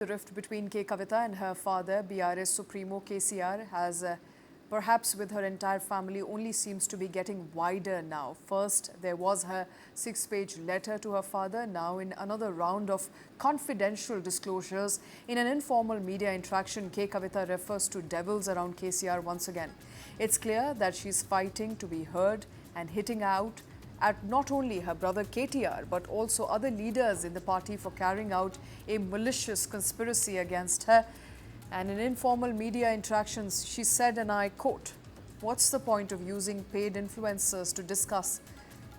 The rift between Kavitha and her father, BRS Supremo KCR, has perhaps with her entire family only seems to be getting wider now. First, there was her 6-page letter to her father. Now, in another round of confidential disclosures, in an informal media interaction, Kavitha refers to devils around KCR once again. It's clear that she's fighting to be heard and hitting out at not only her brother KTR but also other leaders in the party for carrying out a malicious conspiracy against her. And in informal media interactions, she said, and I quote, "What's the point of using paid influencers to discuss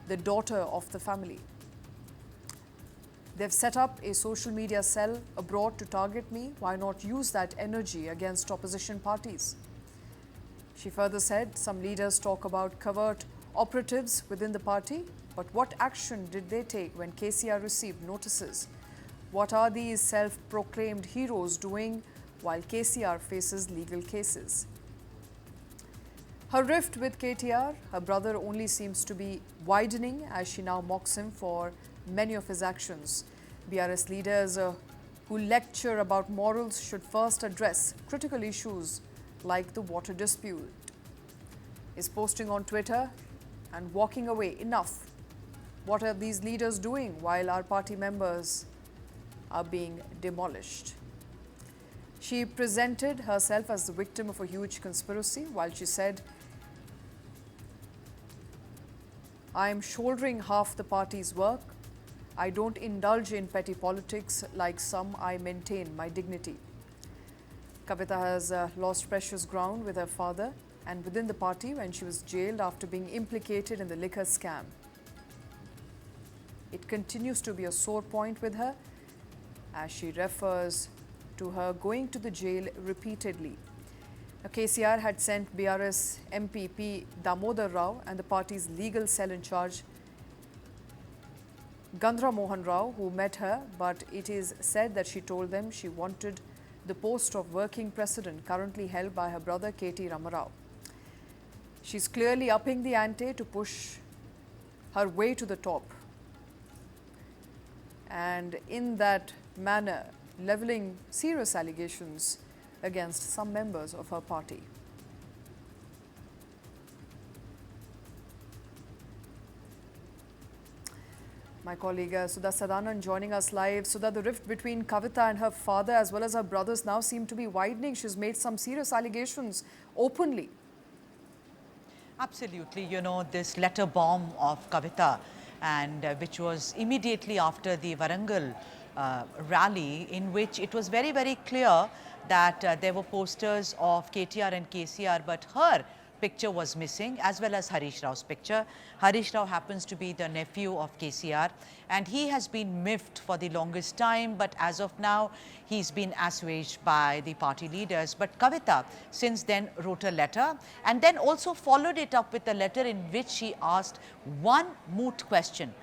the daughter of the family? They've set up a social media cell abroad to target me. Why not use that energy against opposition parties?" She further said some leaders talk about covert operatives within the party, but what action did they take when KCR received notices? What are these self-proclaimed heroes doing while KCR faces legal cases? Her rift with KTR, her brother, only seems to be widening as she now mocks him for many of his actions. BRS leaders who lecture about morals should first address critical issues like the water dispute. Is posting on Twitter and walking away enough? What are these leaders doing while our party members are being demolished? She presented herself as the victim of a huge conspiracy while she said, "I am shouldering half the party's work. I don't indulge in petty politics like some. I maintain my dignity." Kavitha has lost precious ground with her father and within the party when she was jailed after being implicated in the liquor scam. It continues to be a sore point with her as she refers to her going to the jail repeatedly. Now, KCR had sent BRS MP P. Damodar Rao and the party's legal cell in charge, Gandhra Mohan Rao, who met her, but it is said that she told them she wanted the post of working president currently held by her brother KT Ramarao. She's clearly upping the ante to push her way to the top, and in that manner levelling serious allegations against some members of her party. My colleague Sudha Sadanan joining us live. Sudha, the rift between Kavitha and her father as well as her brothers now seem to be widening. She's made some serious allegations openly. Absolutely. You know, this letter bomb of Kavitha, and which was immediately after the Warangal rally, in which it was very, very clear that there were posters of KTR and KCR, but her picture was missing, as well as Harish Rao's picture. Harish Rao happens to be the nephew of KCR, and he has been miffed for the longest time, but as of now, he's been assuaged by the party leaders. But Kavitha since then wrote a letter and then also followed it up with a letter in which she asked one moot question: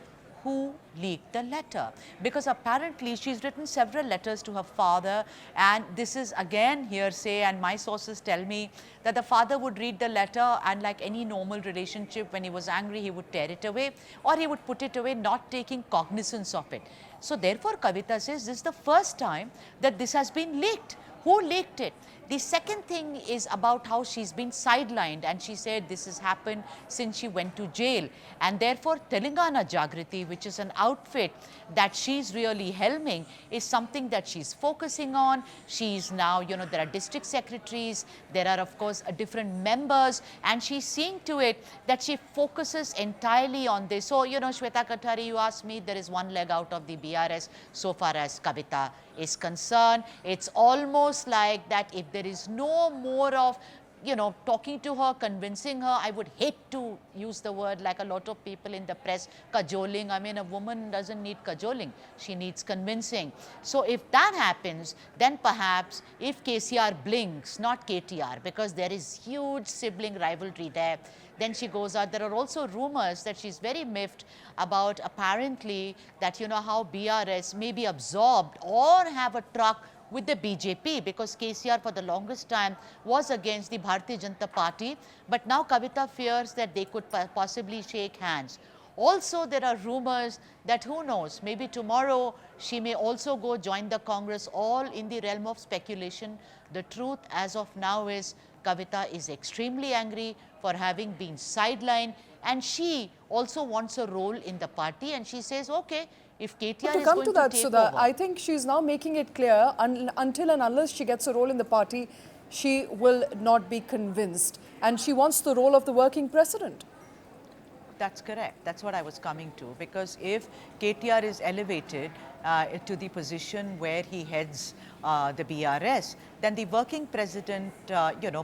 who leaked the letter? Because apparently she's written several letters to her father, and this is again hearsay, and my sources tell me that the father would read the letter and, like any normal relationship, when he was angry he would tear it away or he would put it away, not taking cognizance of it. So therefore Kavitha says this is the first time that this has been leaked. Who leaked it? The second thing is about how she's been sidelined, and she said this has happened since she went to jail, and therefore Telangana Jagriti, which is an outfit that she's really helming, is something that she's focusing on. She's now, you know, there are district secretaries, there are of course different members, and she's seeing to it that she focuses entirely on this. So, you know, Shweta Katari, you asked me, there is one leg out of the BRS so far as Kavitha is concerned. It's almost like that if there is no more of, you know, talking to her, convincing her, I would hate to use the word like a lot of people in the press, cajoling. I mean, a woman doesn't need cajoling, she needs convincing. So if that happens, then perhaps if KCR blinks, not KTR, because there is huge sibling rivalry there, then she goes out. There are also rumors that she's very miffed about apparently that, you know, how BRS may be absorbed or have a truck with the BJP, because KCR for the longest time was against the Bharatiya Janata Party, but now Kavitha fears that they could possibly shake hands. Also, there are rumors that who knows, maybe tomorrow she may also go join the Congress, all in the realm of speculation. The truth as of now is Kavitha is extremely angry for having been sidelined, and she also wants a role in the party, and she says, okay, if KTR To is come going to to that, take Sudha, over. I think she's now making it clear until and unless she gets a role in the party, she will not be convinced. And she wants the role of the working president. That's correct. That's what I was coming to. Because if KTR is elevated to the position where he heads the BRS, then the working president,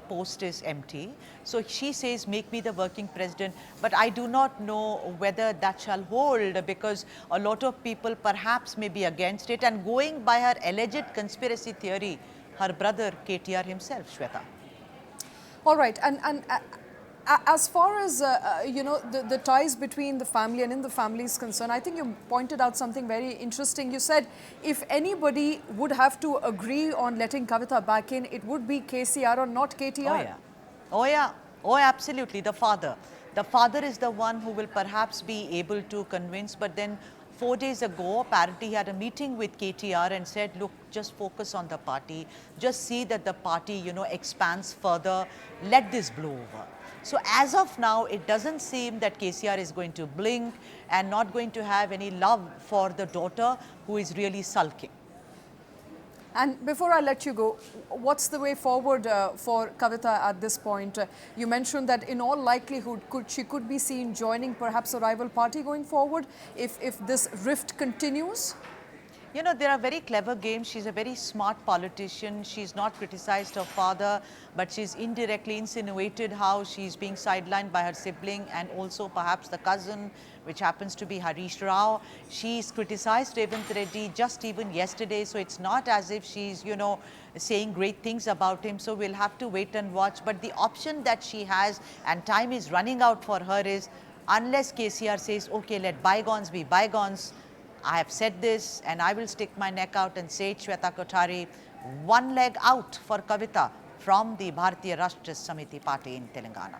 post is empty. So she says, make me the working president. But I do not know whether that shall hold, because a lot of people perhaps may be against it. And going by her alleged conspiracy theory, her brother KTR himself, Shweta. All right, and as far as the ties between the family and in the family is concerned, I think you pointed out something very interesting. You said if anybody would have to agree on letting Kavitha back in, it would be KCR or not KTR. Oh yeah, oh yeah, oh absolutely. The father is the one who will perhaps be able to convince. But then 4 days ago, apparently he had a meeting with KTR and said, look, just focus on the party. Just see that the party, expands further. Let this blow over. So as of now, it doesn't seem that KCR is going to blink and not going to have any love for the daughter who is really sulking. And before I let you go, what's the way forward for Kavitha at this point? You mentioned that in all likelihood, she could be seen joining perhaps a rival party going forward if this rift continues? There are very clever games. She's a very smart politician. She's not criticized her father, but she's indirectly insinuated how she's being sidelined by her sibling and also perhaps the cousin, which happens to be Harish Rao. She's criticized Revanth Reddy just even yesterday, so it's not as if she's, saying great things about him. So we'll have to wait and watch. But the option that she has, and time is running out for her, is unless KCR says, okay, let bygones be bygones, I have said this and I will stick my neck out and say, Shweta Kothari, one leg out for Kavitha from the Bharatiya Rashtra Samiti party in Telangana.